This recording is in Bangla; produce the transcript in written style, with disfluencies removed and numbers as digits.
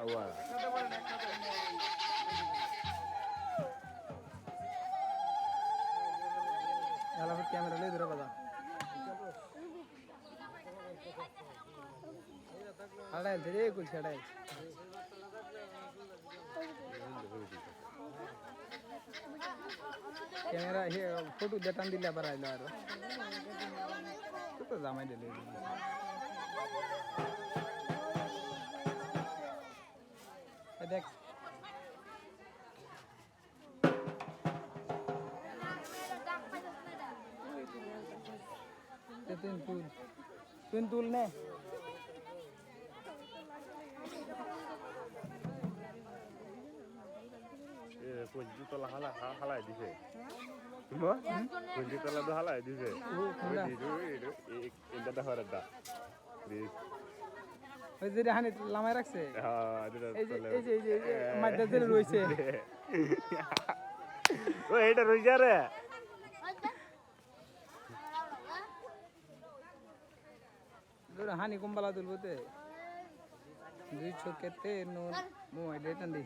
আওয়া এলাকার ক্যামেরা লই ধরে বাজা আড়াই ধরে কুলছে আড়াই ক্যামেরা হে ফটো দেটান দিলে আবার আইলো আর তো জামাই দিলে দেখ তুই তুল নে পঞ্জি তলা হালাই দিছে পঞ্জি তলা তো হালাই দিছে এটা দেখার দা ওই যে হানি লামাই রাখছে হ্যাঁ এই যে মাঝে ধরে রইছে ও এটা রই যা রে দূর হানি কুম্বালা তুলবতে দুই চোখেতে নো মোবাইল এটা দি